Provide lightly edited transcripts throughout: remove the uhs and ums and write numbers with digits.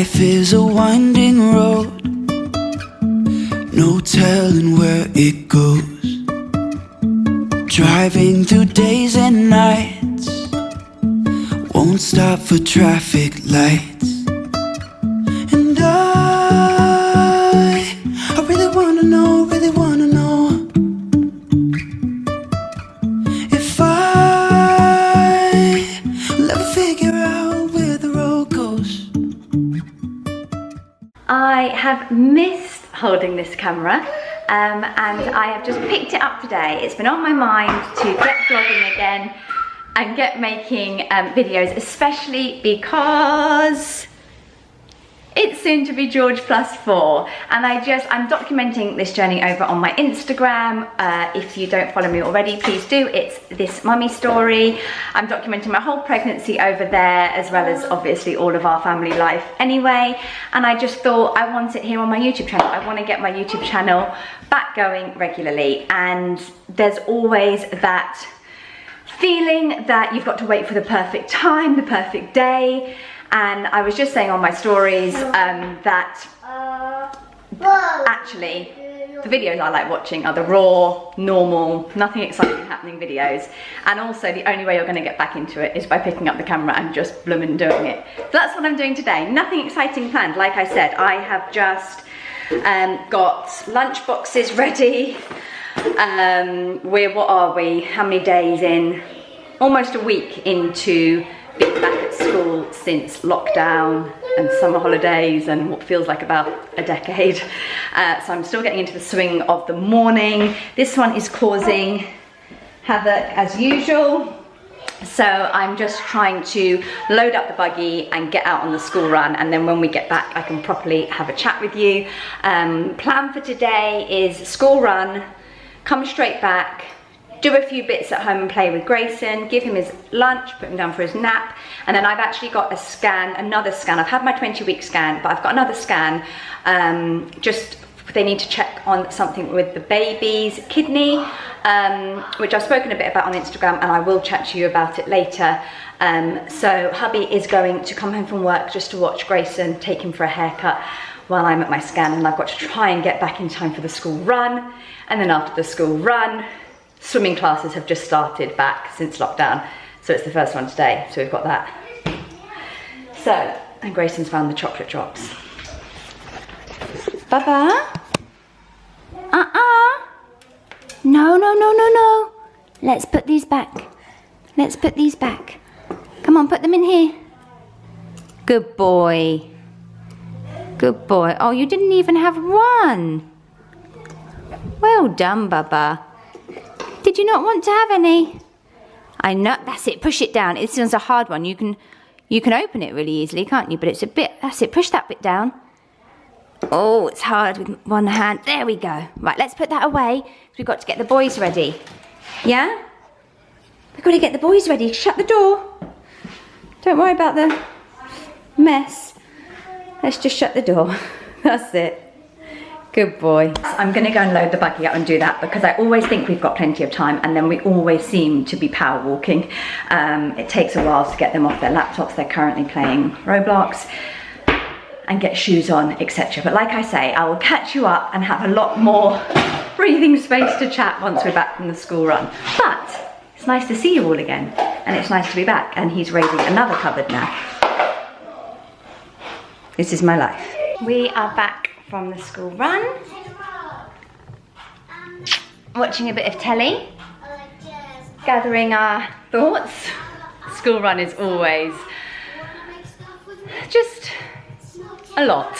Life is a winding road, no telling where it goes. Driving through days and nights, won't stop for traffic lights. And I really wanna know, if I will ever figure out where the road goes. I have missed holding this camera. And I have just picked it up today. It's been on my mind to get vlogging again and get making videos, especially because it's soon to be George +4, and I'm documenting this journey over on my Instagram. If you don't follow me already, please do. It's This Mummy Story. I'm documenting my whole pregnancy over there, as well as obviously all of our family life anyway. And I just thought I want it here on my YouTube channel. I want to get my YouTube channel back going regularly, and there's always that feeling that you've got to wait for the perfect time, the perfect day. And I was just saying on my stories that actually the videos I like watching are the raw, normal, nothing exciting happening videos. And also the only way you're going to get back into it is by picking up the camera and just bloomin' doing it. So that's what I'm doing today. Nothing exciting planned. Like I said, I have just got lunch boxes ready. What are we? How many days in? Almost a week into being back at school since lockdown and summer holidays and what feels like about a decade. So I'm still getting into the swing of the morning. This one is causing havoc as usual. So I'm just trying to load up the buggy and get out on the school run, and then when we get back I can properly have a chat with you. Plan for today is school run, come straight back, do a few bits at home and play with Grayson, give him his lunch, put him down for his nap, and then I've actually got a scan, another scan. I've had my 20-week scan, but I've got another scan. They need to check on something with the baby's kidney, which I've spoken a bit about on Instagram, and I will chat to you about it later. So hubby is going to come home from work just to watch Grayson, take him for a haircut while I'm at my scan, and I've got to try and get back in time for the school run. And then after the school run, swimming classes have just started back since lockdown, so it's the first one today, so we've got that. So, and Grayson's found the chocolate drops. Baba? No. Let's put these back. Let's put these back. Come on, put them in here. Good boy. Good boy. Oh, you didn't even have one. Well done, Baba. Did you not want to have any? I know, that's it, push it down. This one's a hard one. You can open it really easily, can't you? But it's a bit, that's it, push that bit down. Oh, it's hard with one hand. There we go. Right, let's put that away, because we've got to get the boys ready. Yeah? We've got to get the boys ready. Shut the door. Don't worry about the mess. Let's just shut the door. That's it. Good boy. I'm going to go and load the buggy up and do that, because I always think we've got plenty of time, and then we always seem to be power walking. It takes a while to get them off their laptops. They're currently playing Roblox, and get shoes on, etc. But like I say, I will catch you up and have a lot more breathing space to chat once we're back from the school run. But it's nice to see you all again, and it's nice to be back. And he's raising another cupboard now. This is my life. We are back from the school run, watching a bit of telly, gathering our thoughts. School run is always just a lot,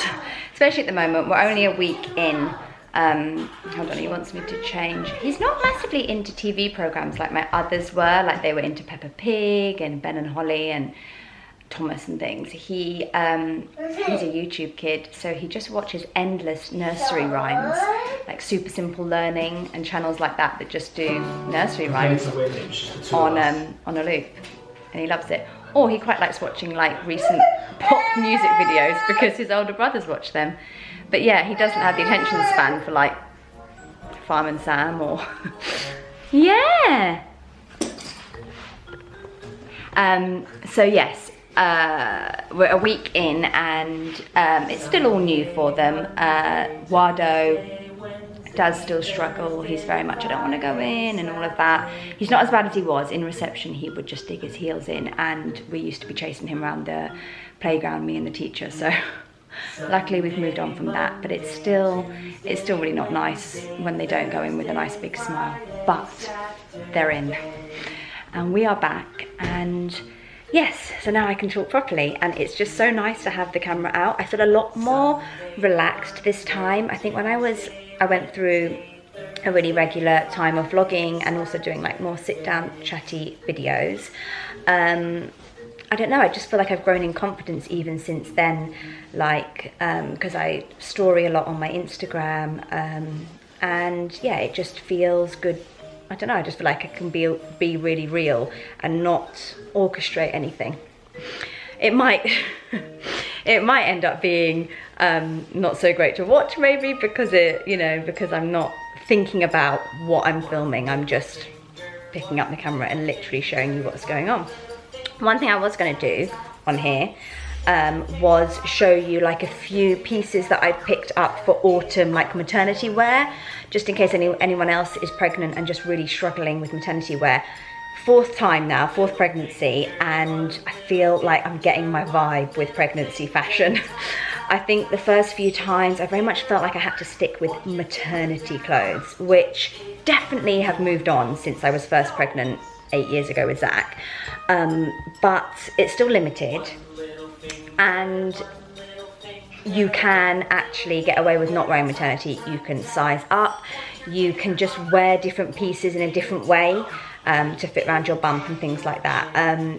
especially at the moment. We're only a week in. Hold on, he wants me to change. He's not massively into TV programs like my others were, like they were into Peppa Pig and Ben and Holly and Thomas and things. He's a YouTube kid, so he just watches endless nursery rhymes, like Super Simple Learning and channels like that just do nursery rhymes on a loop, and he loves it. Or he quite likes watching like recent pop music videos because his older brothers watch them. But yeah, he doesn't have the attention span for like Farm and Sam or yeah. So yes, we're a week in, and it's still all new for them. Wado does still struggle. He's very much, I don't want to go in and all of that. He's not as bad as he was. In reception, he would just dig his heels in, and we used to be chasing him around the playground, me and the teacher, so luckily we've moved on from that. But it's still really not nice when they don't go in with a nice big smile, but they're in and we are back. And yes, so now I can talk properly, and it's just so nice to have the camera out. I feel a lot more relaxed this time. I think when I went through a really regular time of vlogging and also doing like more sit down chatty videos, I don't know, I just feel like I've grown in confidence even since then, like because I story a lot on my Instagram, and yeah, it just feels good. I don't know, I just feel like I can be really real and not orchestrate anything. It might it might end up being not so great to watch, maybe, because because I'm not thinking about what I'm filming. I'm just picking up the camera and literally showing you what's going on. One thing I was going to do on here was show you like a few pieces that I've picked up for autumn, like maternity wear, just in case anyone else is pregnant and just really struggling with maternity wear. Fourth time now, fourth pregnancy, and I feel like I'm getting my vibe with pregnancy fashion. I think the first few times I very much felt like I had to stick with maternity clothes, which definitely have moved on since I was first pregnant 8 years ago with Zach, but it's still limited, and you can actually get away with not wearing maternity. You can size up, you can just wear different pieces in a different way to fit around your bump and things like that.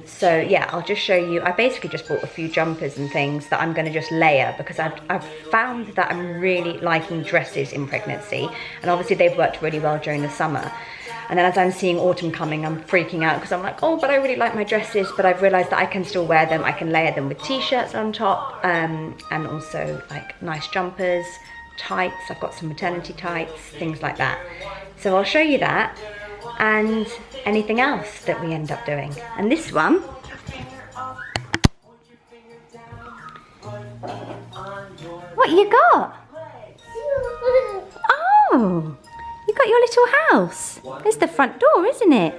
So yeah, I'll just show you. I basically just bought a few jumpers and things that I'm going to just layer, because I've found that I'm really liking dresses in pregnancy, and obviously they've worked really well during the summer. And then as I'm seeing autumn coming, I'm freaking out because I'm like, oh, but I really like my dresses, but I've realized that I can still wear them. I can layer them with t-shirts on top, and also like nice jumpers, tights. I've got some maternity tights, things like that. So I'll show you that and anything else that we end up doing. And this one, what you got? Oh, you got your little house. There's the front door, isn't it?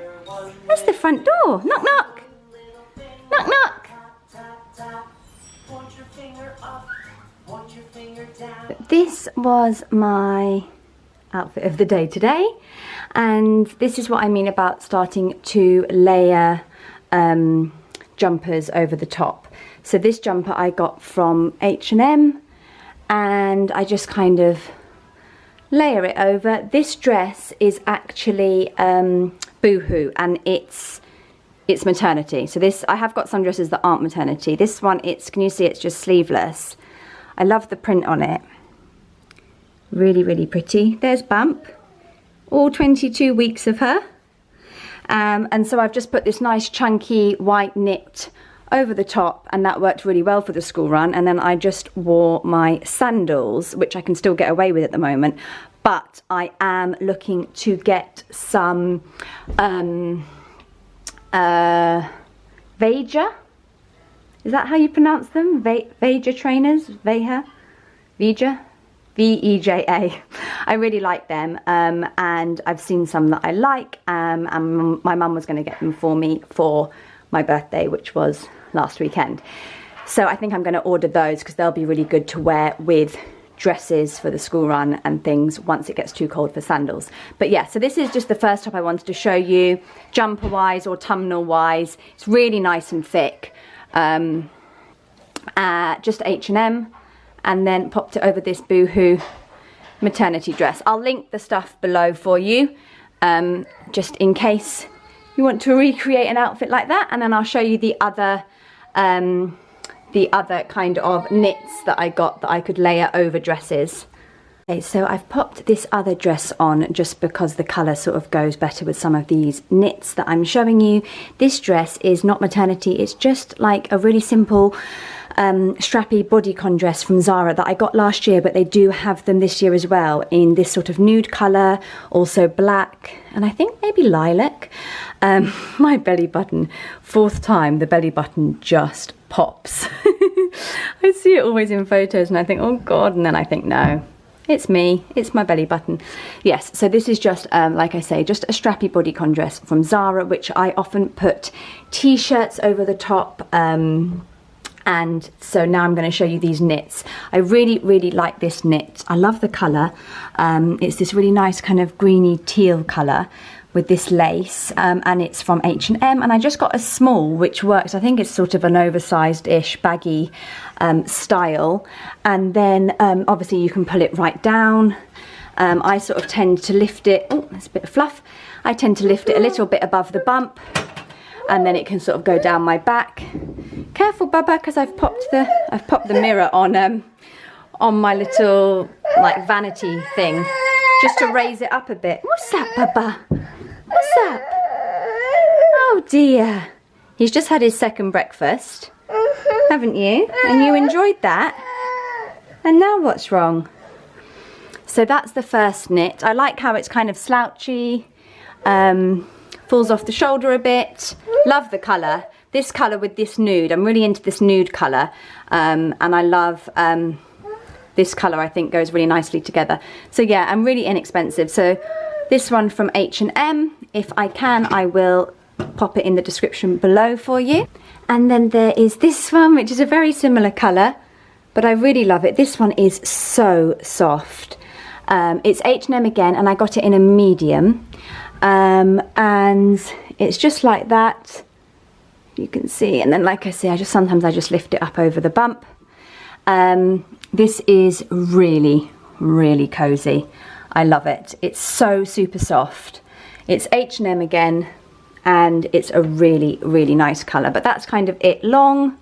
There's the front door. Knock, knock. Knock, knock. But this was my outfit of the day today, and this is what I mean about starting to layer jumpers over the top. So this jumper I got from H&M, and I just kind of layer it over. This dress is actually Boohoo, and it's maternity. So this, I have got some dresses that aren't maternity. This one, can you see it's just sleeveless. I love the print on it. Really, really pretty. There's Bump, all 22 weeks of her. And so I've just put this nice chunky white knit over the top, and that worked really well for the school run. And then I just wore my sandals, which I can still get away with at the moment, but I am looking to get some beige. Is that how you pronounce them? Beige trainers? Veja? V-E-J-A. I really like them, and I've seen some that I like, and my mum was going to get them for me for my birthday, which was last weekend. So I think I'm going to order those because they'll be really good to wear with dresses for the school run and things once it gets too cold for sandals. But yeah, so this is just the first top I wanted to show you, jumper wise or tunnel wise. It's really nice and thick, just H&M, and then popped it over this Boohoo maternity dress. I'll link the stuff below for you, just in case you want to recreate an outfit like that. And then I'll show you the other kind of knits that I got that I could layer over dresses. Okay, so I've popped this other dress on just because the colour sort of goes better with some of these knits that I'm showing you. This dress is not maternity, it's just like a really simple strappy bodycon dress from Zara that I got last year, but they do have them this year as well in this sort of nude colour, also black, and I think maybe lilac. My belly button, 4th time, the belly button just pops. I see it always in photos and I think, oh God, and then I think, no, it's me, it's my belly button. Yes, so this is just, like I say, just a strappy bodycon dress from Zara, which I often put t-shirts over the top. And so now I'm going to show you these knits. I really, really like this knit. I love the colour. It's this really nice kind of greeny teal colour with this lace, and it's from H&M, and I just got a small, which works. I think it's sort of an oversized-ish baggy style, and then obviously you can pull it right down. I sort of tend to lift it, oh, there's a bit of fluff. I tend to lift it a little bit above the bump, and then it can sort of go down my back. Careful, Bubba, because I've popped the mirror on my little like vanity thing, just to raise it up a bit. What's that, Bubba? What's that? Oh dear. He's just had his 2nd breakfast, haven't you? And you enjoyed that. And now what's wrong? So that's the first knit. I like how it's kind of slouchy, falls off the shoulder a bit. Love the colour. This colour with this nude. I'm really into this nude colour. And I love this colour. I think goes really nicely together. So yeah, I'm really inexpensive. So this one from H&M. If I can, I will pop it in the description below for you. And then there is this one, which is a very similar colour, but I really love it. This one is so soft. It's H&M again, and I got it in a medium. And it's just like that. You can see, and then like I say, sometimes I just lift it up over the bump. This is really, really cozy. I love it. It's so super soft. It's H&M again, and it's a really, really nice colour. But that's kind of it. Long,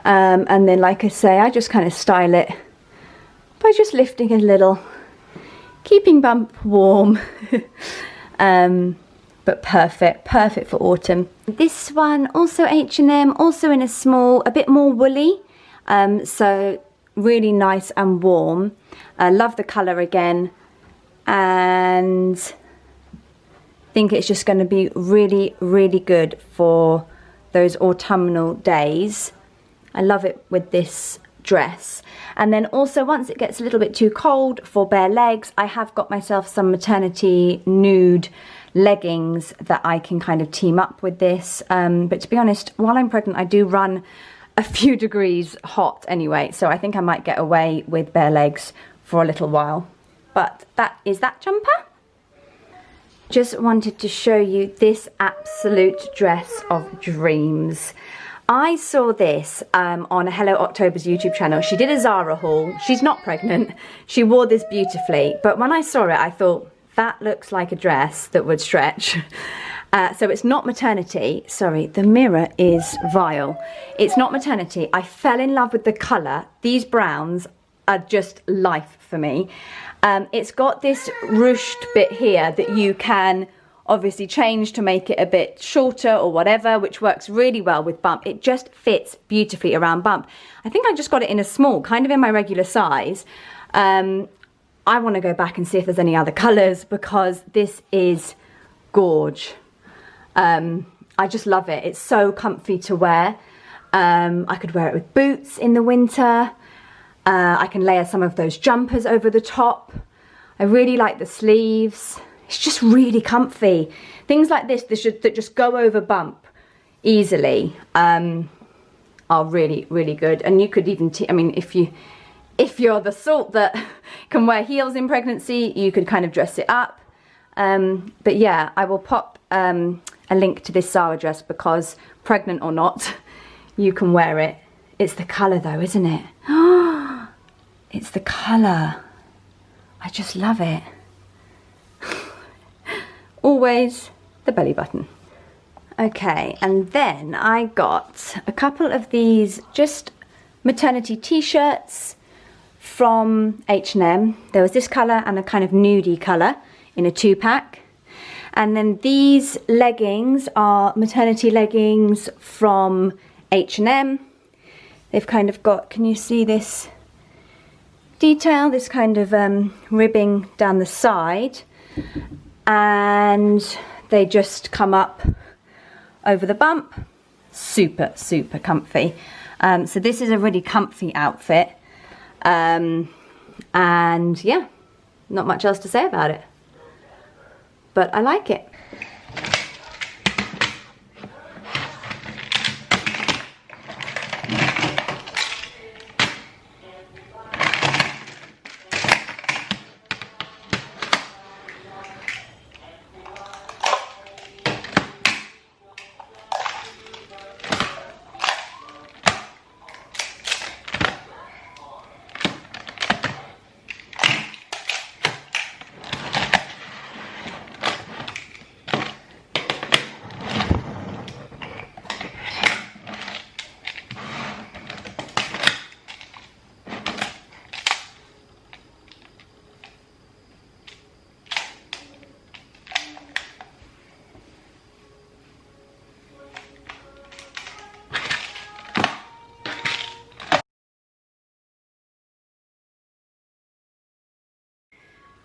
and then like I say, I just kind of style it by just lifting a little, keeping bump warm. But perfect for autumn. This one, also H&M, also in a small, a bit more woolly, so really nice and warm. I love the colour again, and I think it's just going to be really, really good for those autumnal days. I love it with this dress. And then also, once it gets a little bit too cold for bare legs, I have got myself some maternity nude leggings that I can kind of team up with this. But to be honest, while I'm pregnant, I do run a few degrees hot anyway, so I think I might get away with bare legs for a little while. But that is that jumper. Just wanted to show you this absolute dress of dreams. I saw this on Hello October's YouTube channel. She did a Zara haul. She's not pregnant. She wore this beautifully. But when I saw it, I thought, that looks like a dress that would stretch. So it's not maternity. Sorry, the mirror is vile. It's not maternity. I fell in love with the colour. These browns are just life for me. It's got this ruched bit here that you can obviously change to make it a bit shorter or whatever, which works really well with bump. It just fits beautifully around bump. I think I just got it in a small, kind of in my regular size. I want to go back and see if there's any other colours, because this is gorge. I just love it. It's so comfy to wear. I could wear it with boots in the winter. I can layer some of those jumpers over the top. I really like the sleeves. It's just really comfy. Things like this that just go over bump easily are really, really good. And you could even, I mean, if you're the sort that can wear heels in pregnancy, you could kind of dress it up. But yeah, I will pop a link to this Zara dress, because pregnant or not, you can wear it. It's the colour though, isn't it? It's the colour. I just love it. Always the belly button. Okay, and then I got a couple of these just maternity t-shirts from H&M. There was this colour and a kind of nudie colour in a 2-pack. And then these leggings are maternity leggings from H&M. They've kind of got, can you see this detail? This kind of ribbing down the side. And They just come up over the bump. Super, super comfy. So this is a really comfy outfit. And yeah, not much else to say about it. But I like it.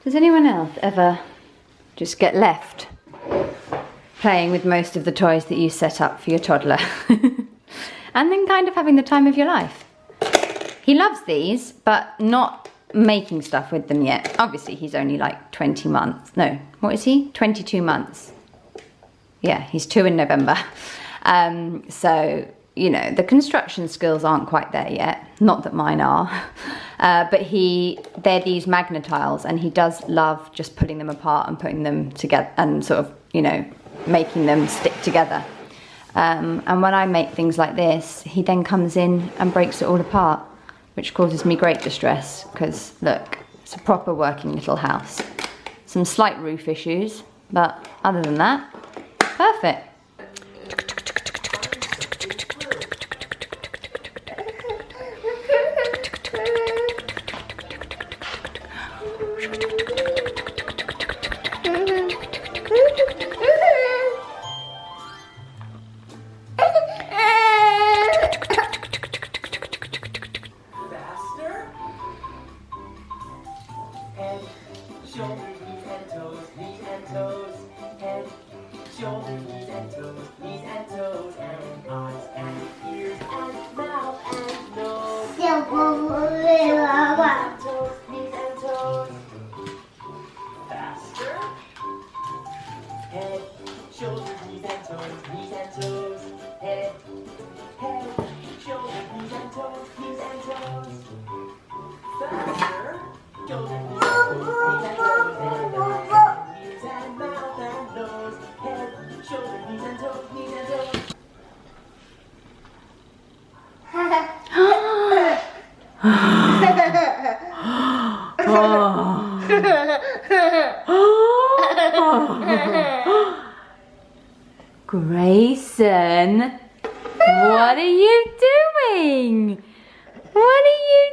Does anyone else ever just get left playing with most of the toys that you set up for your toddler and then kind of having the time of your life? He loves these, but not making stuff with them yet. Obviously, he's only like 20 months. No, what is he? 22 months. Yeah, he's 2 in November. So, you know, the construction skills aren't quite there yet. Not that mine are. But they're these magnetiles, and he does love just putting them apart and putting them together and sort of, you know, making them stick together. And when I make things like this, he then comes in and breaks it all apart, which causes me great distress because, look, it's a proper working little house. Some slight roof issues, but other than that, perfect. Grayson, what are you doing? What are you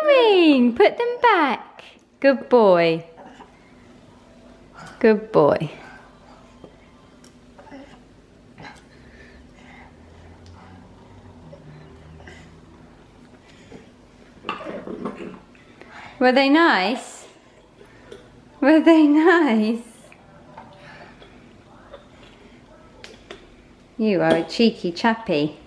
doing? Put them back. Good boy. Good boy. Were they nice? Were they nice? You are a cheeky chappy.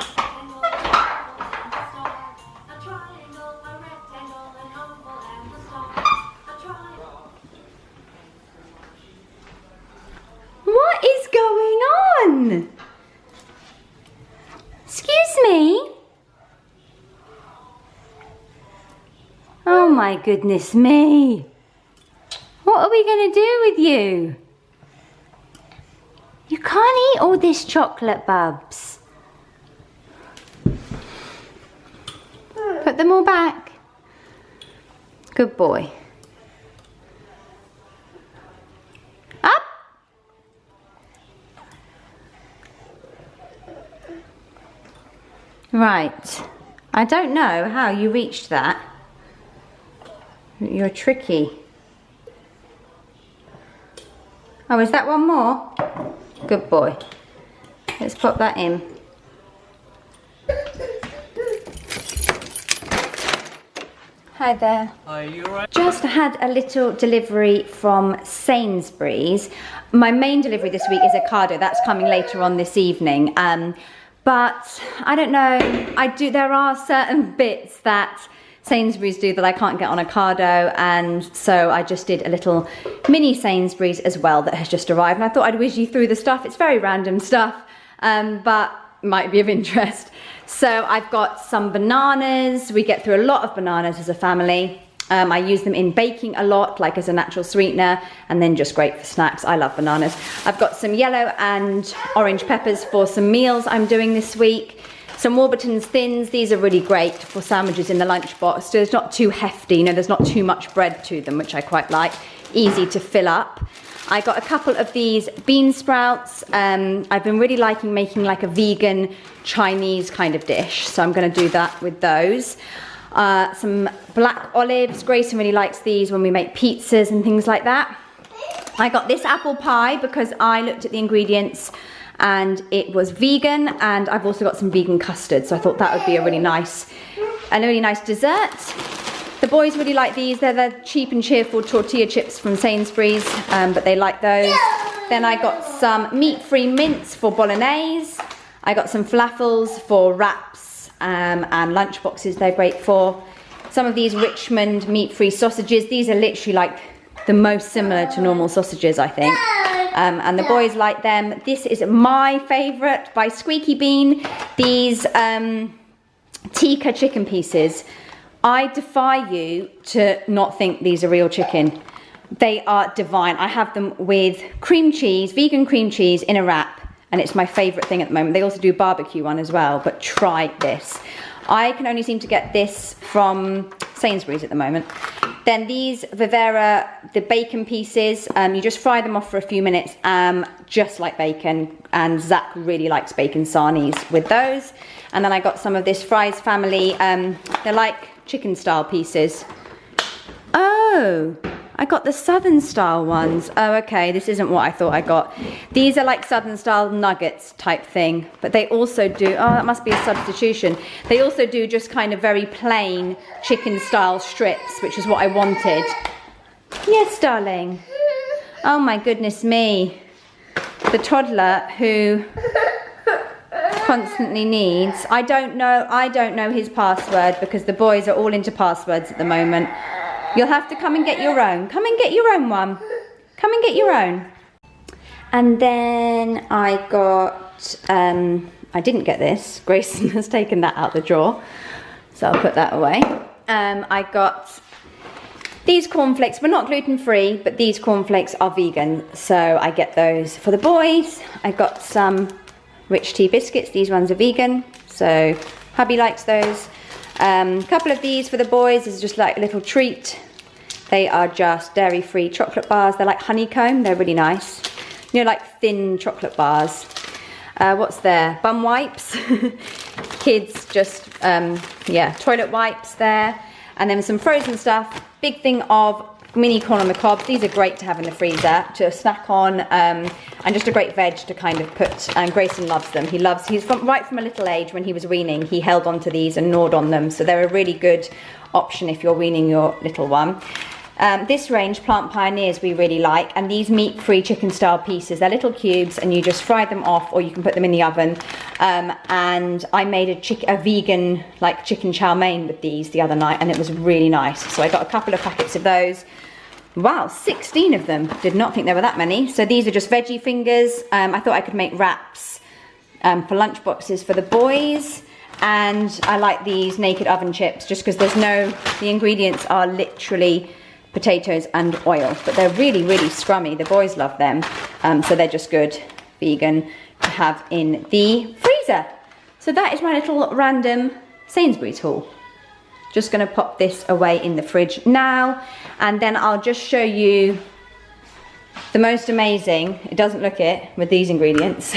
What is going on? Excuse me? Oh my goodness me. What are we going to do with you? You can't eat all this chocolate, Bubs. Put them all back. Good boy. Up. Right. I don't know how you reached that. You're tricky. Oh, is that one more? Good boy. Let's pop that in. Hi there. Are you alright? Just had a little delivery from Sainsbury's. My main delivery this week is Ocado. That's coming later on this evening. But I don't know, there are certain bits that Sainsbury's do that I can't get on Ocado, and so I just did a little mini Sainsbury's as well that has just arrived, and I thought I'd whiz you through the stuff. It's very random stuff, but might be of interest. So I've got some bananas. We get through a lot of bananas as a family. I use them in baking a lot, like as a natural sweetener, and then just great for snacks. I love bananas. I've got some yellow and orange peppers for some meals I'm doing this week. Some Warburton's Thins. These are really great for sandwiches in the lunchbox. So it's not too hefty, you know, there's not too much bread to them, which I quite like. Easy to fill up. I got a couple of these bean sprouts. I've been really liking making like a vegan Chinese kind of dish, so I'm going to do that with those. Some black olives. Grayson really likes these when we make pizzas and things like that. I got this apple pie because I looked at the ingredients and it was vegan, and I've also got some vegan custard, so I thought that would be a really nice dessert. The boys really like these. They're the cheap and cheerful tortilla chips from Sainsbury's, but they like those. Then I got some meat-free mince for bolognese. I got some falafels for wraps and lunch boxes they're great for. Some of these Richmond meat-free sausages. These are literally like the most similar to normal sausages, I think. And the boys like them. This is my favourite by Squeaky Bean. These tikka chicken pieces. I defy you to not think these are real chicken. They are divine. I have them with cream cheese, vegan cream cheese in a wrap, and it's my favourite thing at the moment. They also do barbecue one as well, but try this. I can only seem to get this from Sainsbury's at the moment. Then these Vivera, the bacon pieces, you just fry them off for a few minutes, just like bacon, and Zach really likes bacon sarnies with those. And then I got some of this Fry's Family, they're like chicken style pieces. Oh, I got the southern style ones. Oh, okay, this isn't what I thought I got. These are like southern style nuggets type thing, but they also do, oh, that must be a substitution. They also do just kind of very plain chicken style strips, which is what I wanted. Yes, darling. Oh my goodness me. The toddler who constantly needs, I don't know his password because the boys are all into passwords at the moment. You'll have to come and get your own. Come and get your own one. Come and get your own. And then I got, I didn't get this. Grayson has taken that out the drawer, so I'll put that away. I got these cornflakes. We're not gluten-free, but these cornflakes are vegan, so I get those for the boys. I got some rich tea biscuits. These ones are vegan, so hubby likes those. A couple of these for the boys is just like a little treat. They are just dairy-free chocolate bars. They're like honeycomb. They're really nice. You know, like thin chocolate bars. What's there? Bum wipes. Kids just, yeah, toilet wipes there. And then some frozen stuff. Big thing of mini corn on the cob. These are great to have in the freezer to snack on, and just a great veg to kind of put. And Grayson loves them. Right from a little age when he was weaning, he held onto these and gnawed on them. So they're a really good option if you're weaning your little one. This range, Plant Pioneers, we really like, and these meat-free chicken style pieces, they're little cubes and you just fry them off, or you can put them in the oven. And I made a vegan like chicken chow mein with these the other night, and it was really nice. So I got a couple of packets of those. Wow, 16 of them. Did not think there were that many. So these are just veggie fingers. I thought I could make wraps for lunch boxes for the boys. And I like these naked oven chips just because the ingredients are literally potatoes and oil, but they're really, really scrummy. The boys love them, so they're just good vegan to have in the freezer. So that is my little random Sainsbury's haul. Just gonna pop this away in the fridge now, and then I'll just show you the most amazing, it doesn't look it with these ingredients,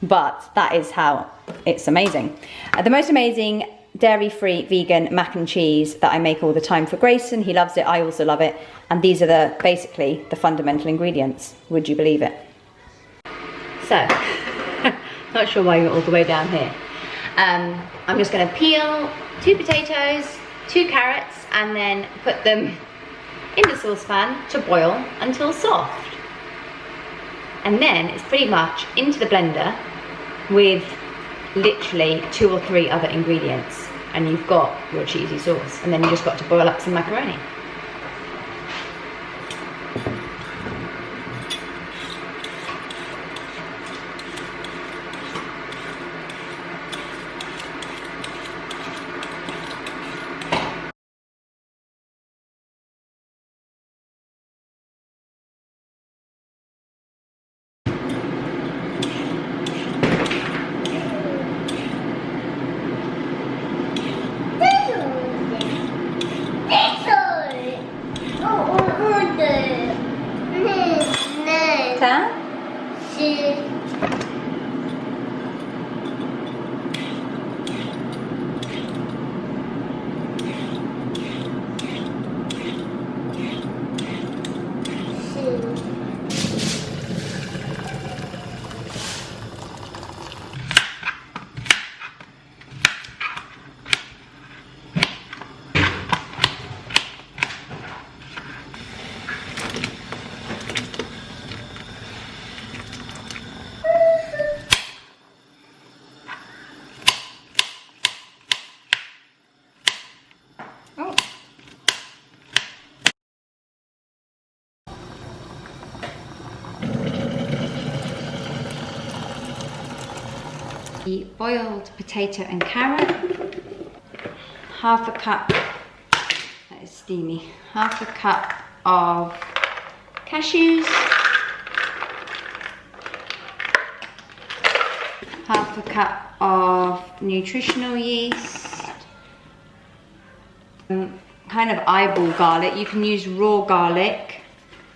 but that is how it's amazing. The most amazing dairy-free vegan mac and cheese that I make all the time for Grayson. He loves it, I also love it, and these are basically the fundamental ingredients. Would you believe it? So, not sure why you're all the way down here. I'm just going to peel 2 potatoes, 2 carrots and then put them in the saucepan to boil until soft. And then it's pretty much into the blender with literally 2 or 3 other ingredients, and you've got your cheesy sauce. And then you just got to boil up some macaroni. The boiled potato and carrot, half a cup, that is steamy, half a cup of cashews, half a cup of nutritional yeast, kind of eyeball garlic. You can use raw garlic,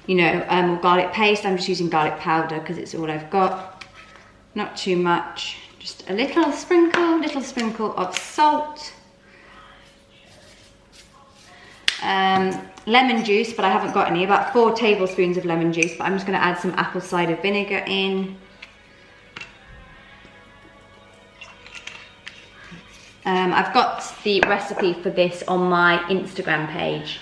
you know, or garlic paste. I'm just using garlic powder because it's all I've got. Not too much. Just a little sprinkle of salt, lemon juice, but I haven't got any, about 4 tablespoons of lemon juice, but I'm just going to add some apple cider vinegar in. I've got the recipe for this on my Instagram page,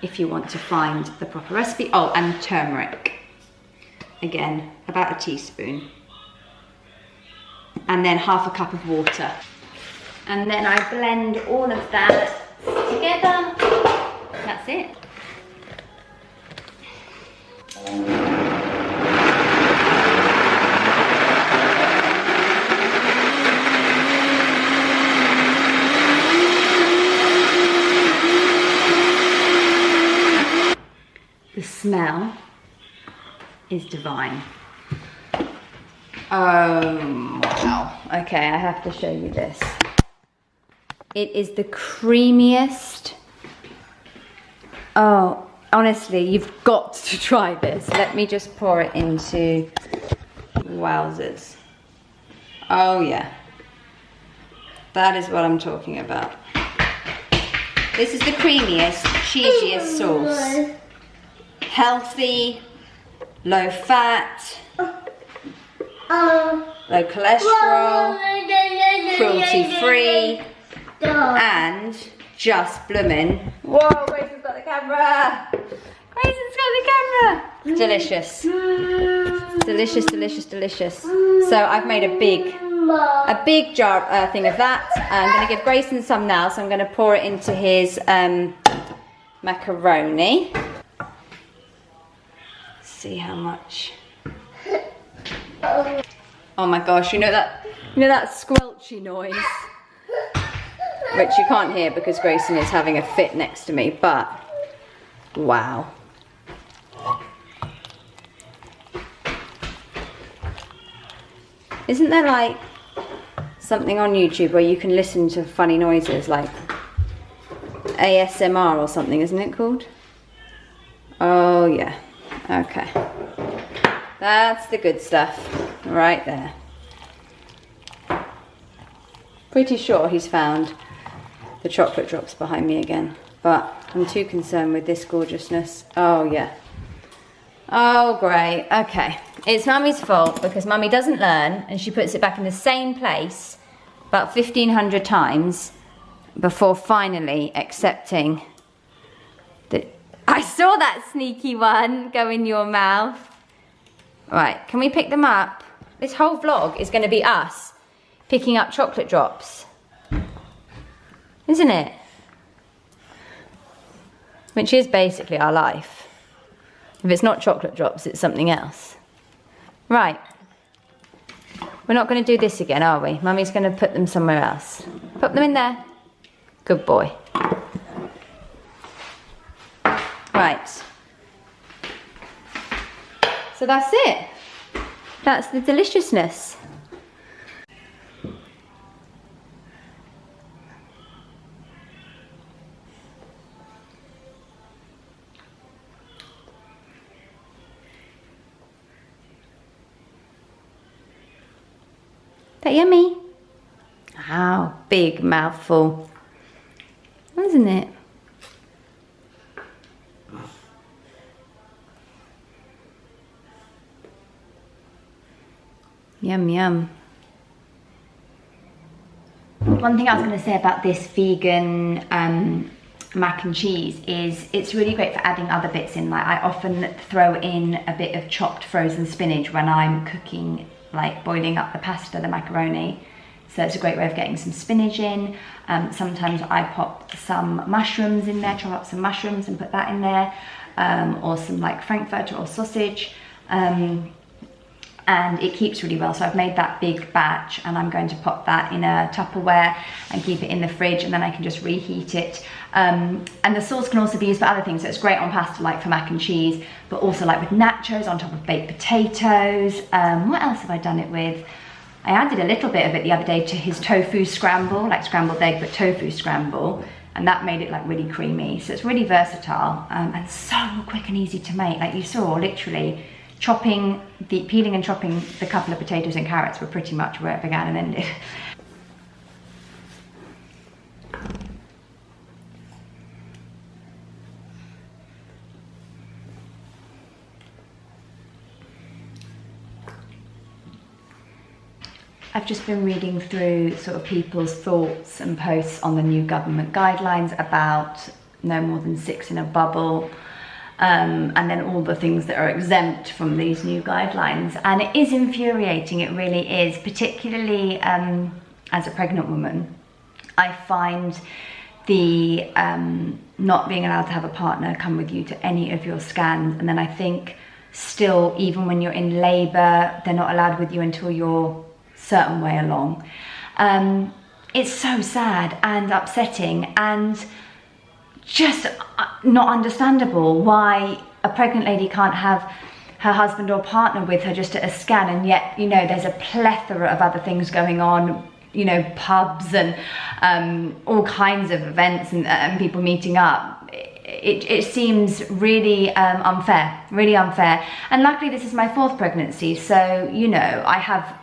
if you want to find the proper recipe. Oh, and turmeric, again, about a teaspoon. And then half a cup of water. And then I blend all of that together. That's it. The smell is divine. Oh, wow. Okay, I have to show you this. It is the creamiest. Oh, honestly, you've got to try this. Let me just pour it into, wowzers. Oh yeah. That is what I'm talking about. This is the creamiest, cheesiest sauce. Healthy, low fat, low cholesterol, cruelty-free, and just bloomin'. Whoa, Grayson's got the camera! Grayson's got the camera! Delicious. Delicious, delicious, delicious. So I've made a big jar thing of that. I'm going to give Grayson some now, so I'm going to pour it into his macaroni. See how much. Oh my gosh, you know that squelchy noise, which you can't hear because Grayson is having a fit next to me, but wow. Isn't there like something on YouTube where you can listen to funny noises, like ASMR or something, isn't it called? Oh yeah, okay. That's the good stuff right there. Pretty sure he's found the chocolate drops behind me again, but I'm too concerned with this gorgeousness. Oh yeah. Oh great, okay. It's Mummy's fault because Mummy doesn't learn and she puts it back in the same place about 1,500 times before finally accepting that I saw that sneaky one go in your mouth. Right, can we pick them up? This whole vlog is going to be us picking up chocolate drops, isn't it? Which is basically our life. If it's not chocolate drops, it's something else. Right. We're not going to do this again, are we? Mummy's going to put them somewhere else. Put them in there. Good boy. Right. So that's it. That's the deliciousness. That yummy? Wow, big mouthful. Isn't it? Yum, yum. One thing I was going to say about this vegan mac and cheese is it's really great for adding other bits in. Like I often throw in a bit of chopped frozen spinach when I'm cooking, like boiling up the pasta, the macaroni. So it's a great way of getting some spinach in. Sometimes I pop some mushrooms in there, chop up some mushrooms and put that in there, or some like frankfurter or sausage. And it keeps really well. So I've made that big batch and I'm going to pop that in a Tupperware and keep it in the fridge, and then I can just reheat it. And the sauce can also be used for other things. So it's great on pasta, like for mac and cheese, but also like with nachos on top of baked potatoes. What else have I done it with? I added a little bit of it the other day to his tofu scramble, like scrambled egg, but tofu scramble. And that made it like really creamy. So it's really versatile and so quick and easy to make. Like you saw, literally, peeling and chopping the couple of potatoes and carrots were pretty much where it began and ended. I've just been reading through sort of people's thoughts and posts on the new government guidelines about no more than 6 in a bubble. And then all the things that are exempt from these new guidelines. And it is infuriating, it really is, particularly as a pregnant woman. I find the not being allowed to have a partner come with you to any of your scans, and then I think still, even when you're in labour, they're not allowed with you until you're a certain way along. It's so sad and upsetting, and just not understandable why a pregnant lady can't have her husband or partner with her just at a scan, and yet, you know, there's a plethora of other things going on, you know, pubs and all kinds of events and people meeting up. It seems really unfair, really unfair. And luckily this is my 4th pregnancy, so, you know, I have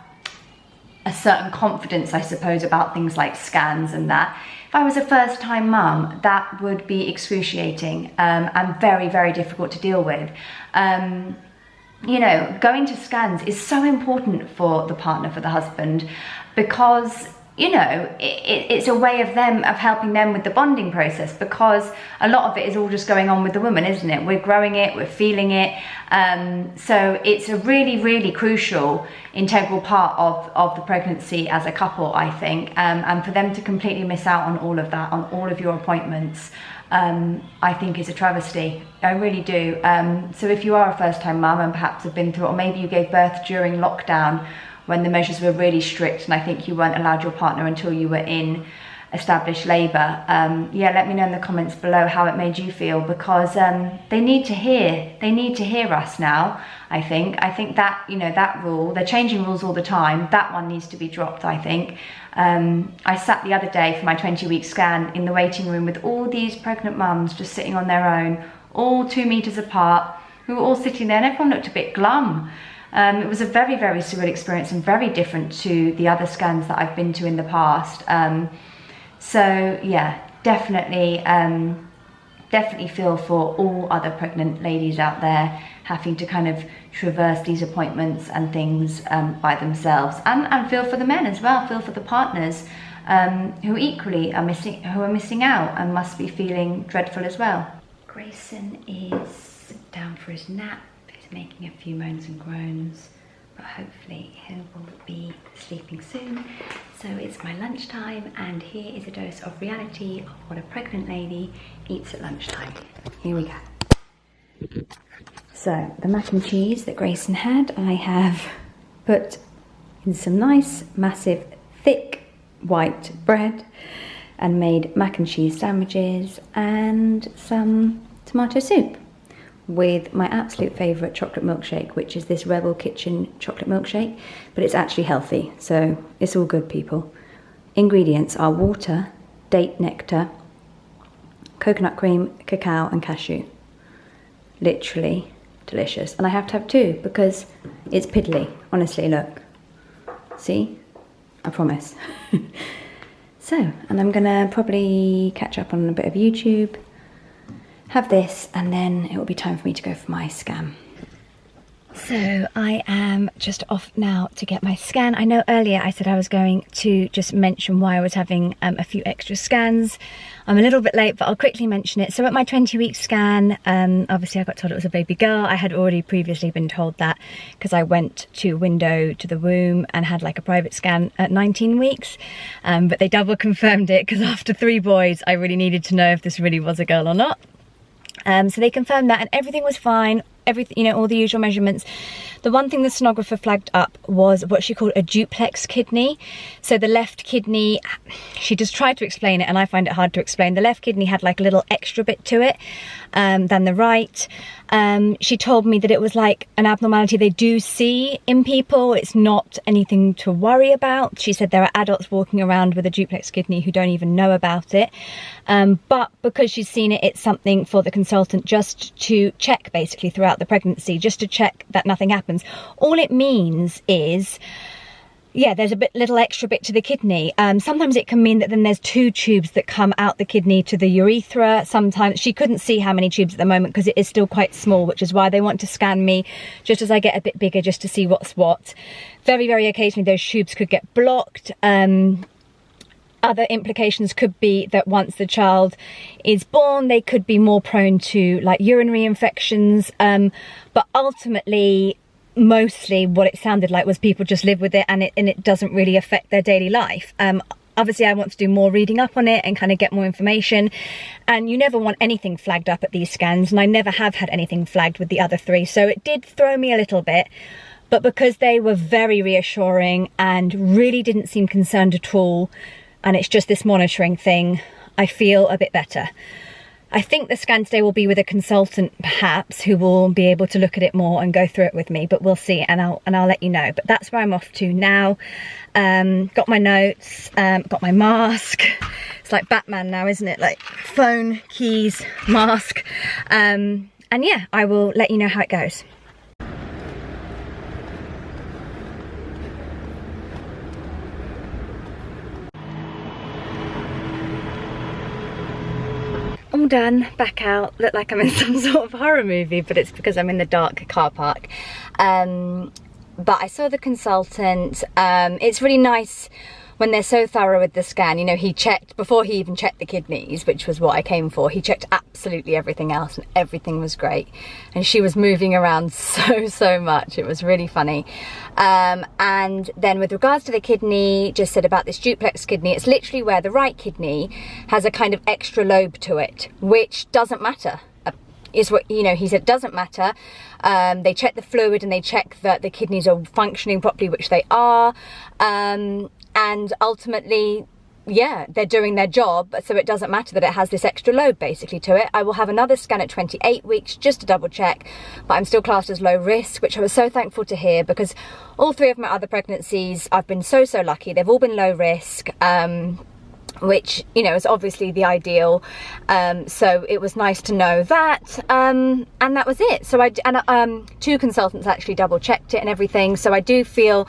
a certain confidence, I suppose, about things like scans and that. If I was a first-time mum, that would be excruciating and very, very difficult to deal with. You know, going to scans is so important for the partner, for the husband, because, you know, it's a way of helping them with the bonding process, because a lot of it is all just going on with the woman, isn't it? We're growing it, we're feeling it. So it's a really, really crucial, integral part of the pregnancy as a couple, I think. And for them to completely miss out on all of that, on all of your appointments, I think is a travesty. I really do. So if you are a first-time mum and perhaps have been through, or maybe you gave birth during lockdown when the measures were really strict, and I think you weren't allowed your partner until you were in established labour, yeah, let me know in the comments below how it made you feel, because they need to hear us now. I think that, you know, that rule, they're changing rules all the time, that one needs to be dropped, I think. I sat the other day for my 20-week scan in the waiting room with all these pregnant mums just sitting on their own, all 2 meters apart, who were all sitting there, and everyone looked a bit glum. It was a very, very surreal experience and very different to the other scans that I've been to in the past. So yeah, definitely definitely feel for all other pregnant ladies out there having to kind of traverse these appointments and things by themselves, and feel for the men as well, feel for the partners who equally are missing out and must be feeling dreadful as well. Grayson is down for his nap. He's making a few moans and groans, but hopefully he will be sleeping soon. So it's my lunchtime, and here is a dose of reality of what a pregnant lady eats at lunchtime. Here we go. So the mac and cheese that Grayson had, I have put in some nice, massive, thick white bread and made mac and cheese sandwiches and some tomato soup with my absolute favourite chocolate milkshake, which is this Rebel Kitchen chocolate milkshake, but it's actually healthy, so it's all good, people. Ingredients are water, date nectar, coconut cream, cacao and cashew. Literally delicious. And I have to have two because it's piddly. Honestly, look. See? I promise. So, and I'm gonna probably catch up on a bit of YouTube, have this, and then it will be time for me to go for my scan. So I am just off now to get my scan. I know earlier I said I was going to just mention why I was having a few extra scans. I'm a little bit late, but I'll quickly mention it. So at my 20-week scan, obviously I got told it was a baby girl. I had already previously been told that because I went to window to the womb and had like a private scan at 19 weeks. But they double confirmed it because after 3 boys, I really needed to know if this really was a girl or not. So they confirmed that and everything was fine. Everything, you know, all the usual measurements. The one thing the sonographer flagged up was what she called a duplex kidney. So the left kidney, she just tried to explain it and I find it hard to explain. The left kidney had like a little extra bit to it than the right. She told me that it was like an abnormality they do see in people. It's not anything to worry about. She said there are adults walking around with a duplex kidney who don't even know about it. But because she's seen it, it's something for the consultant just to check basically throughout the pregnancy, just to check that nothing happens. All it means is, yeah, there's a little extra bit to the kidney. Sometimes it can mean that then there's 2 tubes that come out the kidney to the urethra. Sometimes she couldn't see how many tubes at the moment because it is still quite small, which is why they want to scan me just as I get a bit bigger, just to see what's what. Very, very occasionally those tubes could get blocked. Other implications could be that once the child is born, they could be more prone to like urinary infections. But ultimately, mostly what it sounded like was people just live with it and it doesn't really affect their daily life. Obviously I want to do more reading up on it and kind of get more information, and you never want anything flagged up at these scans, and I never have had anything flagged with the other 3, so it did throw me a little bit, but because they were very reassuring and really didn't seem concerned at all, and it's just this monitoring thing, I feel a bit better. I think the scan today will be with a consultant perhaps who will be able to look at it more and go through it with me, but we'll see, and I'll let you know. But that's where I'm off to now. Got my notes, got my mask. It's like Batman now, isn't it? Like phone, keys, mask. And yeah, I will let you know how it goes. All done, back out, look like I'm in some sort of horror movie, but it's because I'm in the dark car park. But I saw the consultant. It's really nice when they're so thorough with the scan. You know, he checked, before he even checked the kidneys, which was what I came for, he checked absolutely everything else and everything was great. And she was moving around so much. It was really funny. And then with regards to the kidney, just said about this duplex kidney, it's literally where the right kidney has a kind of extra lobe to it, which doesn't matter. Is what, you know, he said, doesn't matter. They check the fluid and they check that the kidneys are functioning properly, which they are. And ultimately, yeah, they're doing their job, so it doesn't matter that it has this extra lobe basically to it. I will have another scan at 28 weeks just to double check, but I'm still classed as low risk, which I was so thankful to hear, because all 3 of my other pregnancies, I've been so lucky. They've all been low risk. Which, you know, is obviously the ideal. So it was nice to know that, and that was it. So 2 consultants actually double checked it and everything. So I do feel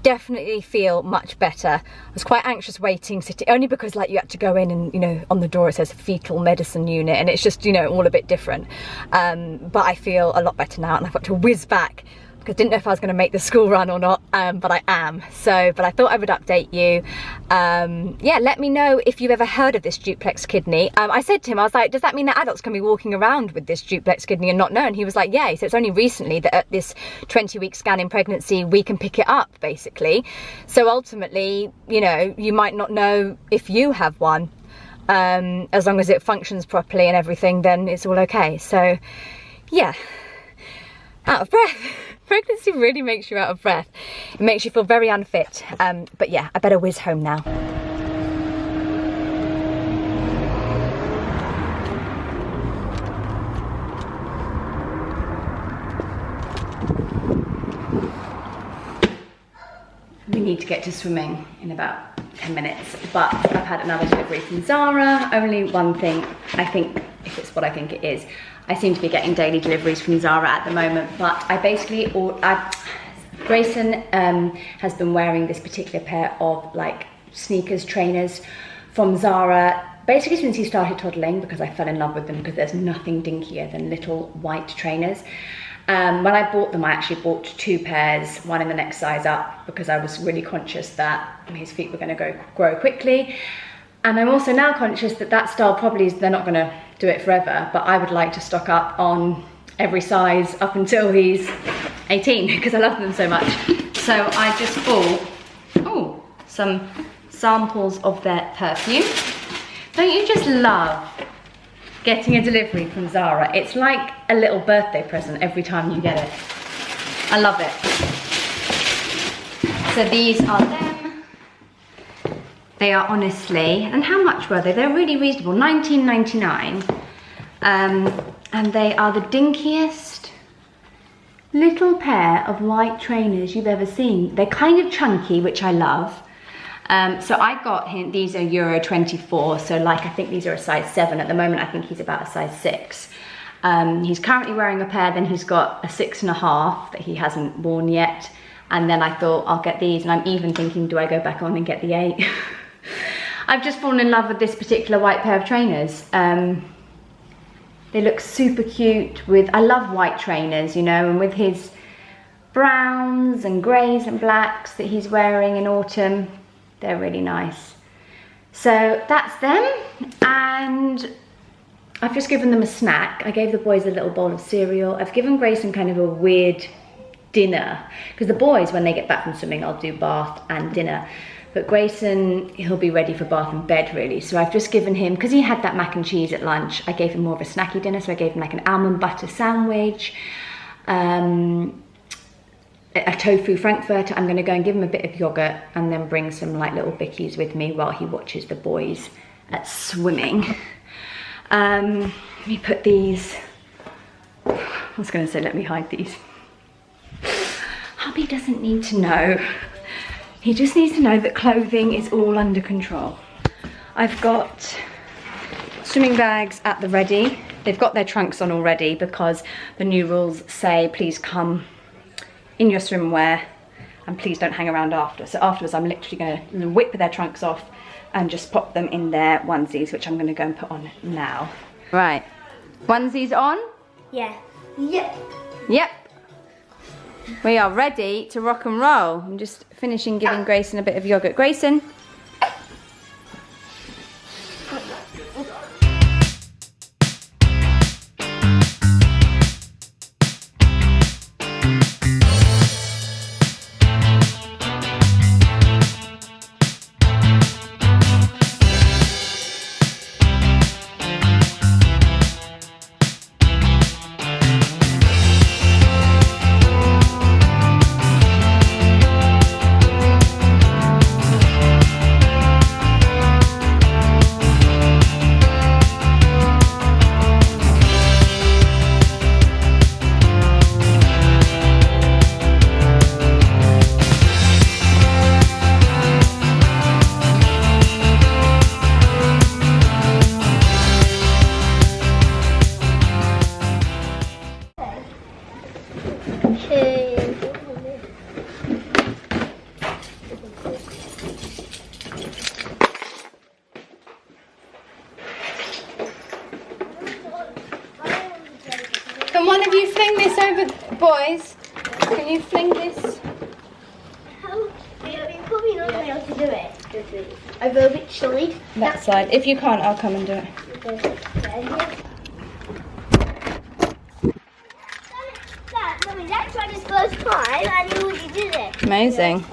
definitely feel much better. I was quite anxious waiting, sitting, only because like you had to go in and, you know, on the door it says fetal medicine unit, and it's just, you know, all a bit different. But I feel a lot better now, and I've got to whiz back because I didn't know if I was going to make the school run or not, but I am. So, but I thought I would update you. Yeah, let me know if you've ever heard of this duplex kidney. I said to him, I was like, does that mean that adults can be walking around with this duplex kidney and not know? And he was like, yeah. So it's only recently that at this 20-week scan in pregnancy, we can pick it up, basically. So ultimately, you know, you might not know if you have one. As long as it functions properly and everything, then it's all okay. So, yeah. Out of breath. Pregnancy really makes you out of breath. It makes you feel very unfit. But yeah, I better whiz home now. We need to get to swimming in about 10 minutes, but I've had another delivery from Zara. Only one thing, I think, if it's what I think it is, I seem to be getting daily deliveries from Zara at the moment, but I basically, Grayson has been wearing this particular pair of like sneakers, trainers from Zara, basically since he started toddling, because I fell in love with them because there's nothing dinkier than little white trainers. When I bought them, I actually bought 2 pairs, one in the next size up, because I was really conscious that his feet were going to grow quickly. And I'm also now conscious that that style probably is, they're not going to do it forever, but I would like to stock up on every size up until he's 18, because I love them so much. So I just bought, some samples of their perfume. Don't you just love getting a delivery from Zara? It's like a little birthday present every time you get it. I love it. So these are them. They are honestly, and how much were they? They're really reasonable, $19.99. And they are the dinkiest little pair of white trainers you've ever seen. They're kind of chunky, which I love. So I got him, these are Euro 24, so like I think these are a size 7. At the moment I think he's about a size 6. He's currently wearing a pair, then he's got a 6.5 that he hasn't worn yet. And then I thought I'll get these, and I'm even thinking, do I go back on and get the 8? I've just fallen in love with this particular white pair of trainers. They look super cute with, I love white trainers, you know, and with his browns and greys and blacks that he's wearing in autumn, they're really nice. So that's them, and I've just given them a snack. I gave the boys a little bowl of cereal. I've given Grayson kind of a weird dinner, because the boys, when they get back from swimming, I'll do bath and dinner. But Grayson, he'll be ready for bath and bed really. So I've just given him, because he had that mac and cheese at lunch, I gave him more of a snacky dinner. So I gave him like an almond butter sandwich, a tofu frankfurter. I'm gonna go and give him a bit of yogurt and then bring some like little bickies with me while he watches the boys at swimming. Let me put these, I was gonna say let me hide these. Hubby doesn't need to know. He just needs to know that clothing is all under control. I've got swimming bags at the ready. They've got their trunks on already because the new rules say please come in your swimwear and please don't hang around after. So afterwards I'm literally going to whip their trunks off and just pop them in their onesies, which I'm going to go and put on now. Right, onesies on? Yeah. Yep. Yep. We are ready to rock and roll. I'm just finishing giving Grayson a bit of yogurt. Grayson. over a bit side. That side. If you can't, I'll come and do it. Mummy, that's like his first time and he already did it. Amazing.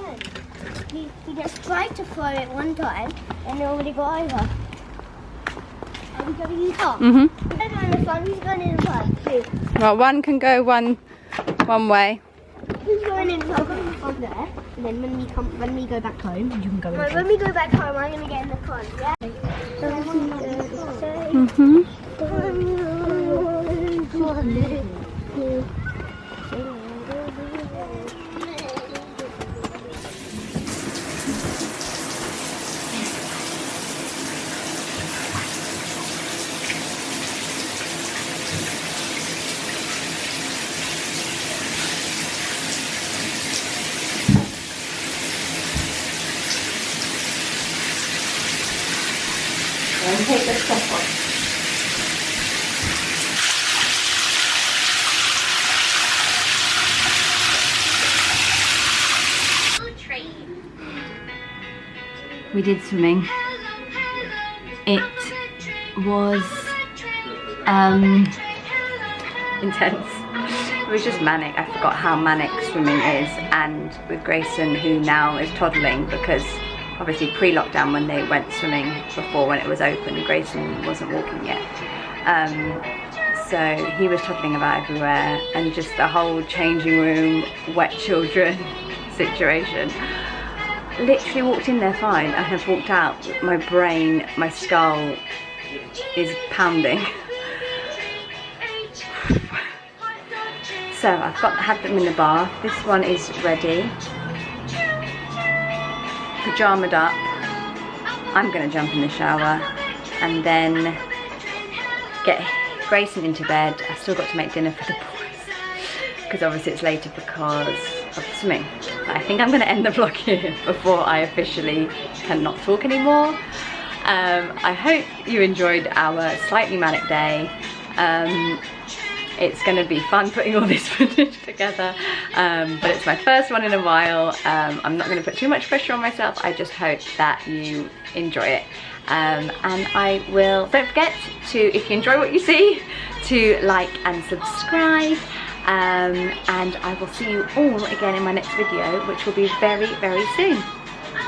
He just tried to throw it one time and it already got over. Are we going in the car? Mhm. We're going in the front, who's going in the front? You. Well, one can go one way. Who's going in the front? I'll go in the front there. And then when we go back home, you can go in the front. When we go back home, I'm going to get in the front, yeah? Mhm. And take the stuff off. We did swimming. It was intense. It was just manic. I forgot how manic swimming is, and with Grayson, who now is toddling, because obviously pre-lockdown when they went swimming before when it was open, Grayson wasn't walking yet. So he was toddling about everywhere, and just the whole changing room, wet children situation. Literally walked in there fine and have walked out. My brain, my skull is pounding. So I've had them in the bath. This one is ready. Pajamaed up. I'm gonna jump in the shower and then get Grayson into bed. I've still got to make dinner for the boys because obviously it's later because of swimming. I think I'm gonna end the vlog here before I officially cannot talk anymore. I hope you enjoyed our slightly manic day. It's going to be fun putting all this footage together, but it's my first one in a while. I'm not going to put too much pressure on myself. I just hope that you enjoy it. And I will, don't forget to, if you enjoy what you see, to like and subscribe. And I will see you all again in my next video, which will be very, very soon.